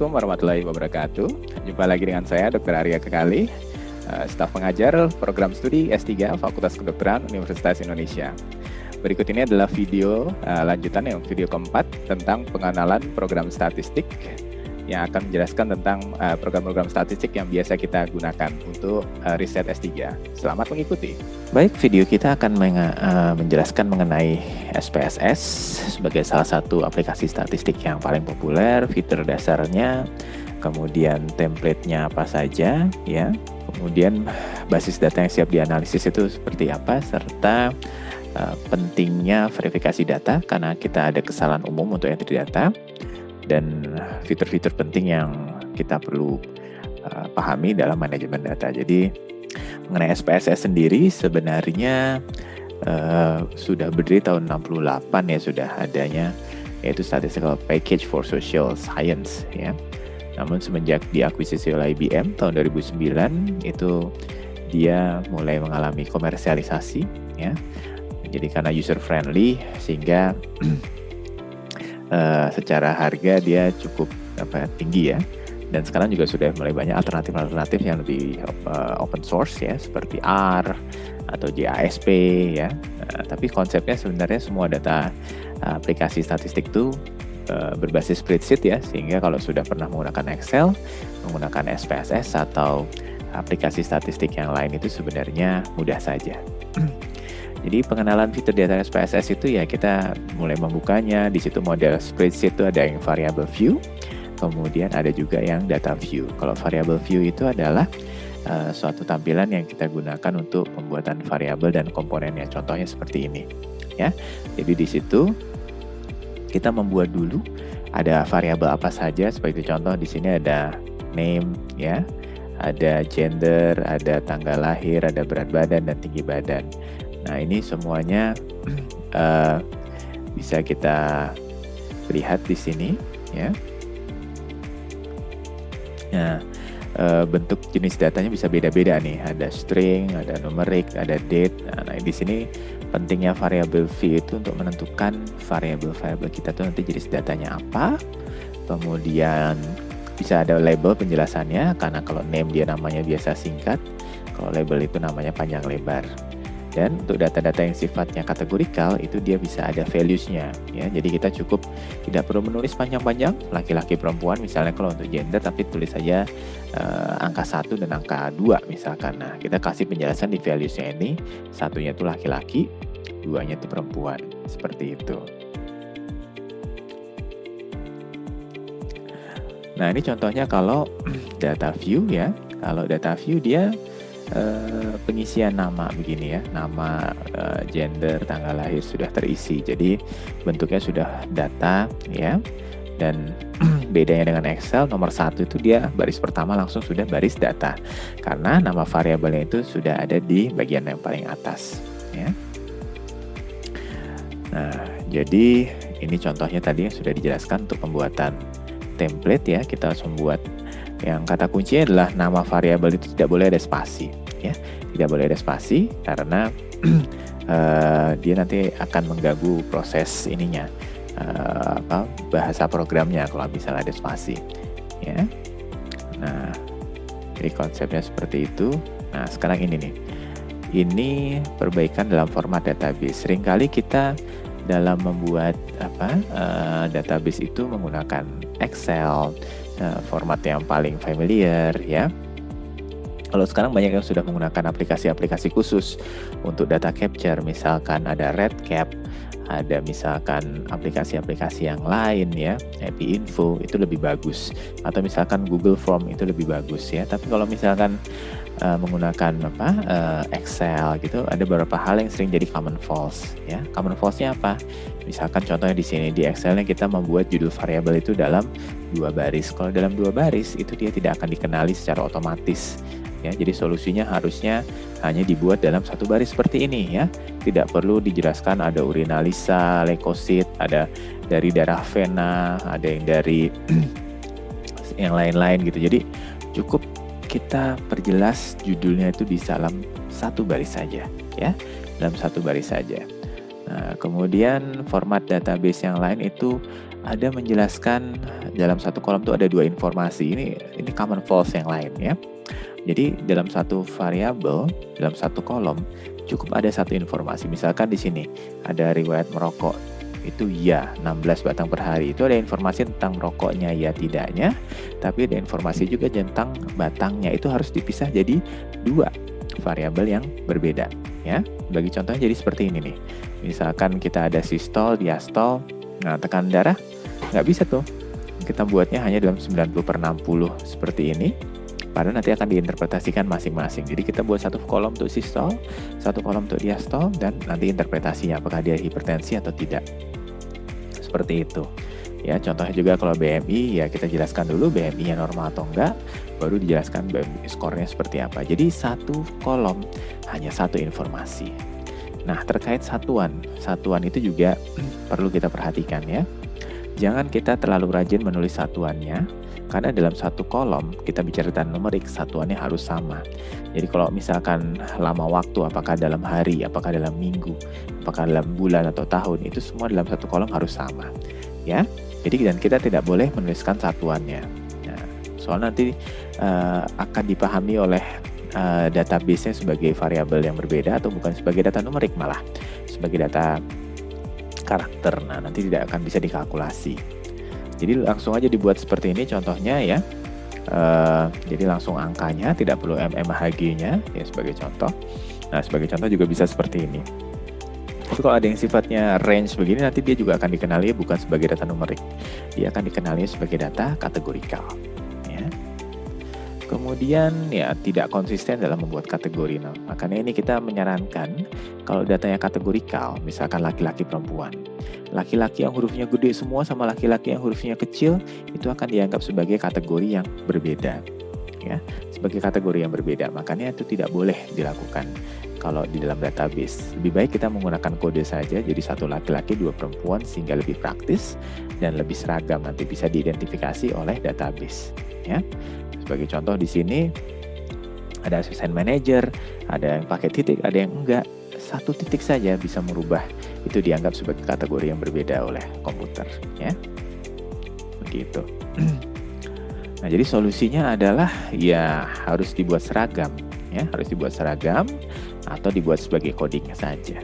Assalamualaikum warahmatullahi wabarakatuh. Jumpa lagi dengan saya, Dr. Arya Kekali, staf pengajar program studi S3 Fakultas Kedokteran Universitas Indonesia. Berikut ini adalah video lanjutan yang video keempat tentang pengenalan program statistik yang akan menjelaskan tentang program-program statistik yang biasa kita gunakan untuk riset S3. Selamat mengikuti. Baik, video kita akan menjelaskan mengenai SPSS sebagai salah satu aplikasi statistik yang paling populer, fitur dasarnya, kemudian template-nya apa saja, ya, kemudian basis data yang siap dianalisis itu seperti apa, serta pentingnya verifikasi data karena kita ada kesalahan umum untuk entry data, dan fitur-fitur penting yang kita perlu pahami dalam manajemen data. Jadi mengenai SPSS sendiri sebenarnya sudah berdiri tahun 68 ya, sudah adanya, yaitu Statistical Package for Social Science ya. Namun semenjak diakuisisi oleh IBM tahun 2009 itu dia mulai mengalami komersialisasi ya. Jadi karena user friendly sehingga secara harga dia cukup tinggi ya, dan sekarang juga sudah mulai banyak alternatif yang lebih open source ya, seperti R atau JASP ya. Tapi konsepnya sebenarnya semua data aplikasi statistik itu berbasis spreadsheet ya, sehingga kalau sudah pernah menggunakan Excel, menggunakan SPSS atau aplikasi statistik yang lain itu sebenarnya mudah saja. Jadi pengenalan fitur data SPSS itu ya kita mulai membukanya. Di situ model spreadsheet itu ada yang variable view, kemudian ada juga yang data view. Kalau variable view itu adalah suatu tampilan yang kita gunakan untuk pembuatan variabel dan komponennya. Contohnya seperti ini, ya. Jadi di situ kita membuat dulu ada variabel apa saja. Seperti contoh di sini ada name, ya, ada gender, ada tanggal lahir, ada berat badan dan tinggi badan. Nah, ini semuanya bisa kita lihat di sini ya. Nah, bentuk jenis datanya bisa beda-beda nih. Ada string, ada numerik, ada date. Nah, di sini pentingnya variable v itu untuk menentukan variabel kita tuh nanti jenis datanya apa. Kemudian bisa ada label penjelasannya, karena kalau name dia namanya biasa singkat, kalau label itu namanya panjang lebar. Dan untuk data-data yang sifatnya kategorikal itu dia bisa ada values-nya ya. Jadi kita cukup tidak perlu menulis panjang-panjang laki-laki perempuan misalnya kalau untuk gender, tapi tulis saja angka 1 dan angka 2 misalkan. Nah, kita kasih penjelasan di values-nya ini, satunya itu laki-laki, duanya itu perempuan. Seperti itu. Nah, ini contohnya kalau data view ya. Kalau data view dia pengisian nama begini ya, nama, gender, tanggal lahir sudah terisi. Jadi bentuknya sudah data ya. Dan bedanya dengan Excel, nomor 1 itu dia baris pertama langsung sudah baris data, karena nama variabelnya itu sudah ada di bagian yang paling atas ya. Nah, jadi ini contohnya tadi yang sudah dijelaskan untuk pembuatan template ya. Kita harus membuat yang kata kuncinya adalah nama variabel itu tidak boleh ada spasi ya. Tidak boleh ada spasi karena dia nanti akan mengganggu proses ininya, bahasa programnya kalau misalnya ada spasi ya. Nah, jadi konsepnya seperti itu. Nah, sekarang ini nih. Ini perbaikan dalam format database. Seringkali kita dalam membuat database itu menggunakan Excel, format yang paling familiar ya. Kalau sekarang banyak yang sudah menggunakan aplikasi-aplikasi khusus untuk data capture, misalkan ada Redcap, ada misalkan aplikasi-aplikasi yang lain ya, Happy Info itu lebih bagus, atau misalkan Google Form itu lebih bagus ya. Tapi kalau misalkan menggunakan Excel gitu, ada beberapa hal yang sering jadi common false ya. Common false-nya apa? Misalkan contohnya di sini di Excel-nya kita membuat judul variabel itu dalam 2 baris. Kalau dalam 2 baris itu dia tidak akan dikenali secara otomatis ya. Jadi solusinya harusnya hanya dibuat dalam 1 baris seperti ini ya. Tidak perlu dijelaskan ada urinalisa, leukosit, ada dari darah vena, ada yang dari yang lain-lain gitu. Jadi cukup kita perjelas judulnya itu di dalam 1 baris saja ya, dalam 1 baris saja. Nah, kemudian format database yang lain itu ada menjelaskan dalam satu kolom tuh ada 2 informasi. Ini common false yang lain ya. Jadi dalam satu variabel, dalam satu kolom cukup ada satu informasi. Misalkan di sini ada riwayat merokok. Itu ya, 16 batang per hari. Itu ada informasi tentang merokoknya ya tidaknya, tapi ada informasi juga tentang batangnya. Itu harus dipisah jadi 2 variabel yang berbeda ya. Bagi contohnya jadi seperti ini nih. Misalkan kita ada sistol, diastol. Nah, tekanan darah nggak bisa tuh. Kita buatnya hanya dalam 90/60 seperti ini. Padahal nanti akan diinterpretasikan masing-masing. Jadi kita buat satu kolom untuk sistol, satu kolom untuk diastol, dan nanti interpretasinya apakah dia hipertensi atau tidak. Seperti itu. Ya, contohnya juga kalau BMI, ya kita jelaskan dulu BMI-nya normal atau enggak, baru dijelaskan BMI skornya seperti apa. Jadi satu kolom hanya satu informasi. Nah, terkait satuan itu juga perlu kita perhatikan ya. Jangan kita terlalu rajin menulis satuannya, karena dalam satu kolom kita bicara data numerik, satuannya harus sama. Jadi kalau misalkan lama waktu, apakah dalam hari, apakah dalam minggu, apakah dalam bulan atau tahun, itu semua dalam satu kolom harus sama. Ya, jadi dan kita tidak boleh menuliskan satuannya. Nah, soal nanti akan dipahami oleh database-nya sebagai variabel yang berbeda atau bukan sebagai data numerik, malah sebagai data karakter. Nah, nanti tidak akan bisa dikalkulasi. Jadi langsung aja dibuat seperti ini contohnya ya. Jadi langsung angkanya, tidak perlu MMHG-nya ya sebagai contoh. Nah, sebagai contoh juga bisa seperti ini. Tapi kalau ada yang sifatnya range begini, nanti dia juga akan dikenali bukan sebagai data numerik. Dia akan dikenali sebagai data kategorikal. Ya. Kemudian ya tidak konsisten dalam membuat kategori. Nah, makanya ini kita menyarankan kalau datanya kategorikal, misalkan laki-laki perempuan. Laki-laki yang hurufnya gede semua sama laki-laki yang hurufnya kecil itu akan dianggap sebagai kategori yang berbeda. Ya, sebagai kategori yang berbeda. Makanya itu tidak boleh dilakukan kalau di dalam database. Lebih baik kita menggunakan kode saja, jadi 1 laki-laki 2 perempuan sehingga lebih praktis dan lebih seragam, nanti bisa diidentifikasi oleh database. Ya. Sebagai contoh di sini ada asisten manajer, ada yang pakai titik, ada yang enggak. 1 titik saja bisa merubah itu dianggap sebagai kategori yang berbeda oleh komputer, ya. Begitu. Nah, jadi solusinya adalah ya harus dibuat seragam, ya, harus dibuat seragam atau dibuat sebagai coding saja.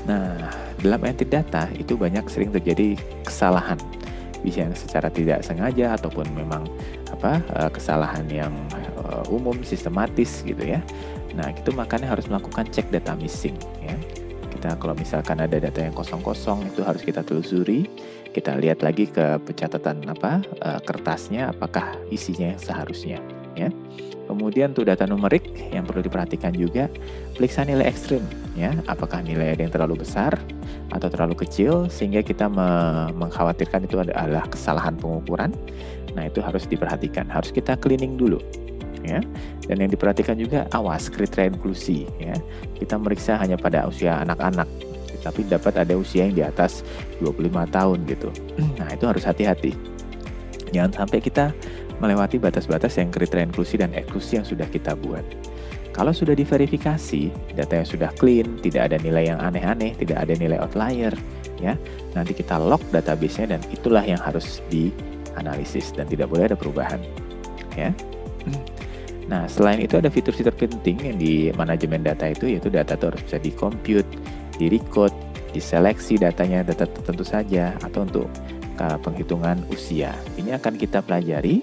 Nah, dalam entry data itu banyak sering terjadi kesalahan, bisa yang secara tidak sengaja ataupun memang kesalahan yang umum sistematis gitu ya. Nah, itu makanya harus melakukan cek data missing ya. Kita kalau misalkan ada data yang kosong-kosong itu harus kita telusuri, kita lihat lagi ke pencatatan kertasnya apakah isinya yang seharusnya ya. Kemudian untuk data numerik yang perlu diperhatikan juga, periksa nilai ekstrim ya, apakah nilai ada yang terlalu besar atau terlalu kecil sehingga kita mengkhawatirkan itu adalah kesalahan pengukuran. Nah, itu harus diperhatikan, harus kita cleaning dulu. Ya. Dan yang diperhatikan juga awas kriteria inklusi ya. Kita meriksa hanya pada usia anak-anak, tapi dapat ada usia yang di atas 25 tahun gitu. Nah, itu harus hati-hati. Jangan sampai kita melewati batas-batas yang kriteria inklusi dan eksklusi yang sudah kita buat. Kalau sudah diverifikasi, data yang sudah clean, tidak ada nilai yang aneh-aneh, tidak ada nilai outlier ya. Nanti kita lock database-nya dan itulah yang harus dianalisis dan tidak boleh ada perubahan ya. Nah, selain itu ada fitur-fitur penting yang di manajemen data itu, yaitu data itu harus bisa di-compute, di-recode, diseleksi datanya, data tertentu saja, atau untuk penghitungan usia. Ini akan kita pelajari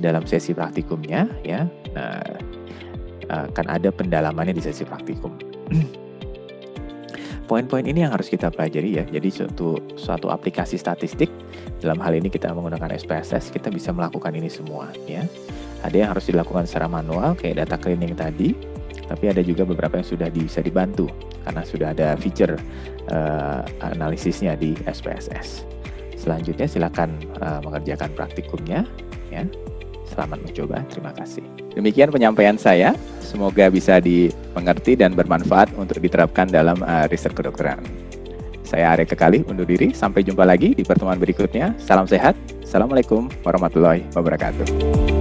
dalam sesi praktikumnya ya. Nah, akan ada pendalamannya di sesi praktikum. Poin-poin ini yang harus kita pelajari ya. Jadi suatu aplikasi statistik, dalam hal ini kita menggunakan SPSS, kita bisa melakukan ini semua ya. Ada yang harus dilakukan secara manual kayak data cleaning tadi, tapi ada juga beberapa yang sudah bisa dibantu karena sudah ada feature analisisnya di SPSS. Selanjutnya silakan mengerjakan praktikumnya ya. Selamat mencoba, terima kasih. Demikian penyampaian saya, semoga bisa dimengerti dan bermanfaat untuk diterapkan dalam riset kedokteran. Saya Arya Kekali, undur diri, sampai jumpa lagi di pertemuan berikutnya. Salam sehat, Assalamualaikum warahmatullahi wabarakatuh.